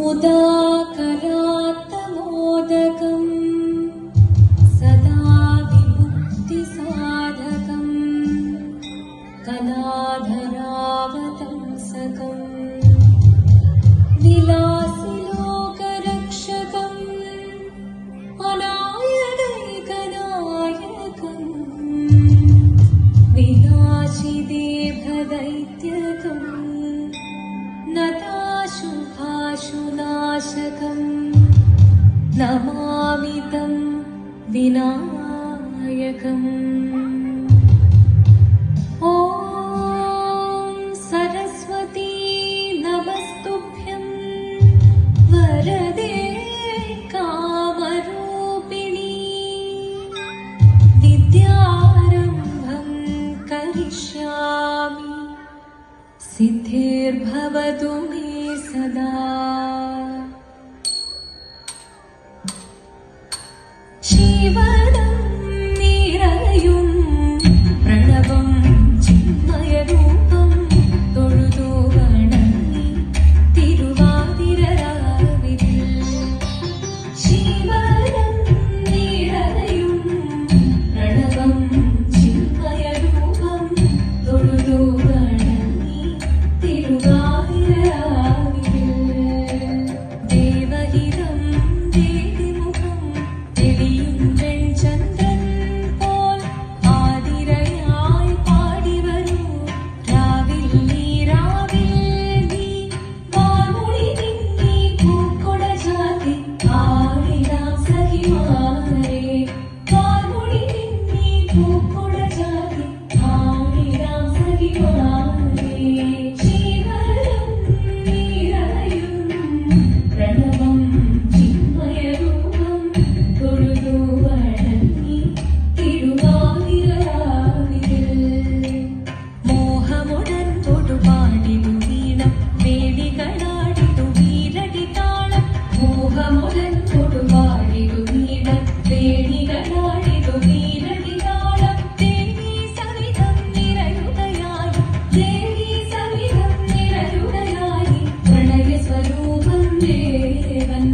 मुदाकरात्तमोदकम् सदा विमुक्तिसाधकम् कलाधरावतंसकम् विलासिलोकरक्षकम् अनायदैकनायकम् विनाशिदेभदैत्यकम् नताशुभाशुनाशकम् नमामि तं विनायकम्। ॐ सरस्वती नमस्तुभ्यं वरदे कामरूपिणी विद्यारम्भं करिष्यामि सिद्धिर्भवतु मे सदा। शिवदं निरयुं प्रणवं चिन्मयरूपं തൊഴുതു വണങ്ങി തിരുവാതിരരാവിൽ ശിവദം നിരയും പ്രണവം ചിന്മയരൂപം തൊഴുതു വണങ്ങി തിരുവാതിരരാവിൽ ദേവഹിതം ദേവിമുഖം തെളിയും വെൺചന്ദ്രൻ പോൽ ആതിരയായി പാടിവരൂ രാവിൽ നീ വാമൊഴി നിന്നി പൂക്കൊട ചാത്തി ആടിടാം സഖിമാരെ വാമൊഴി നിന്നി പൂക്കൊട ചാത്തി ആടിടാം സഖിമാരെ ശിവദം നിറയും പ്രണവം ചിന്മയരൂപം തൊഴുതു വണങ്ങി തിരുവാതിരരാവിൽ മോഹമുടൻ തൊടുപാടിതു വീണം വേദികളാടിതു വീരടി താളം മോഹമുടൻ തൊടുപാടിതു വീണം വേദികളാടിതു വീരടി താളം ദേവി സവിധം നിറയുകയായി ദേവി സവിധം നിറയുകയായി പ്രണയ സ്വരൂപം ദേവൻ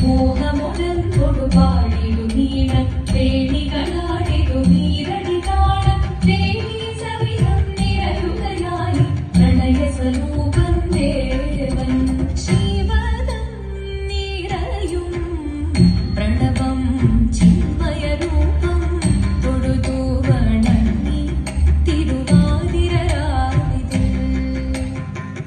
മോഹമുടൻ തൊടുപാടിതു വീണം വേദികളാടിതു വീരടി താളം ദേവി സവിധം നിറയുകയായി പ്രണയ സ്വരൂപം ദേവൻ ശിവദം നിറയും പ്രണവം ചിന്മയരൂപം തൊഴുതു വണങ്ങി തിരുവാതിരരാവിൽ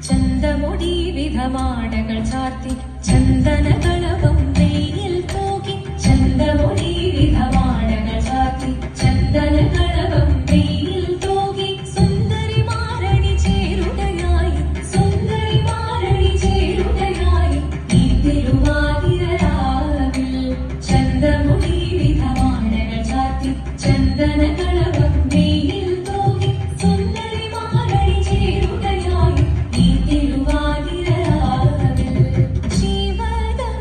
ചന്തമൊടി വിധമാടകൾ ചാർത്തി ചന്ദനകളവും വെയിൽ തൂകി ചന്തമൊടി വിധമാടകൾ ചാർത്തി ചന്ദനകളവും വെയിൽ തൂകി സുന്ദരിമാരണി ചേരുകയായി സുന്ദരിമാരണി ചേരുകയായി ഈ തിരുവാതിരരാവിൽ ചന്തമൊടി വിധമാടകൾ ചാർത്തി ചന്ദനകളവും വെയിൽ തൂകി സുന്ദരിമാരണി ചേരുകയായി ഈ തിരുവാതിരരാവിൽ ശിവദം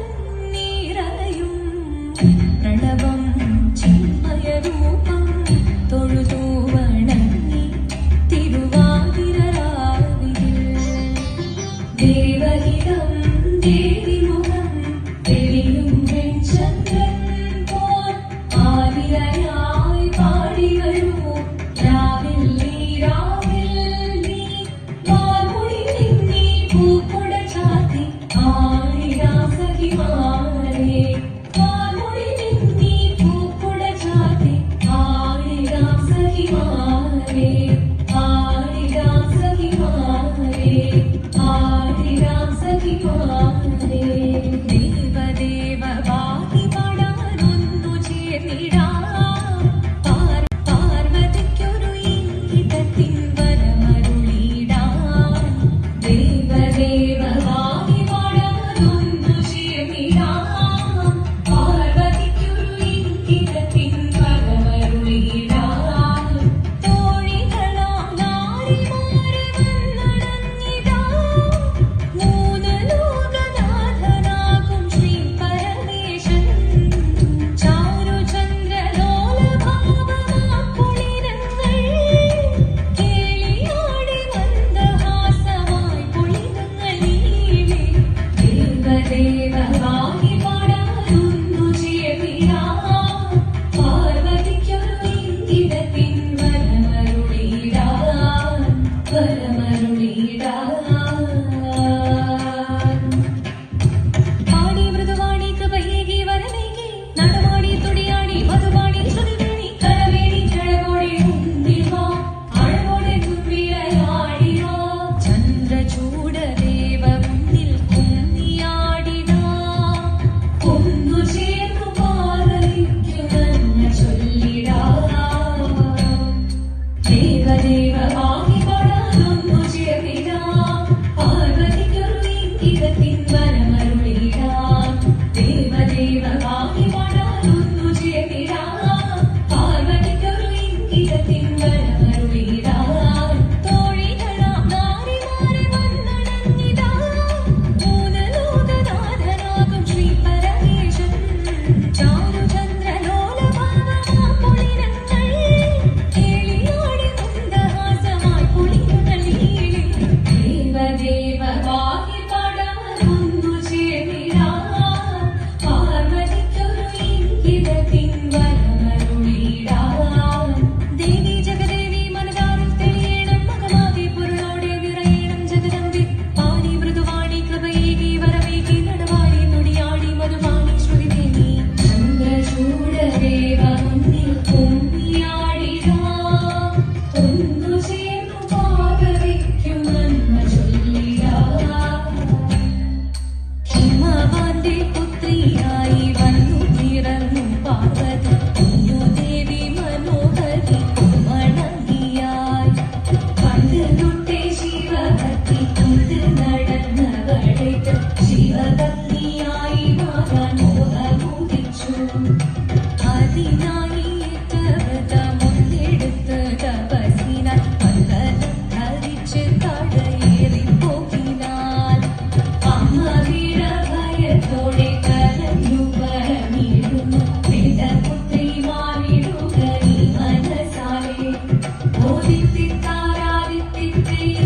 ചെയ്യും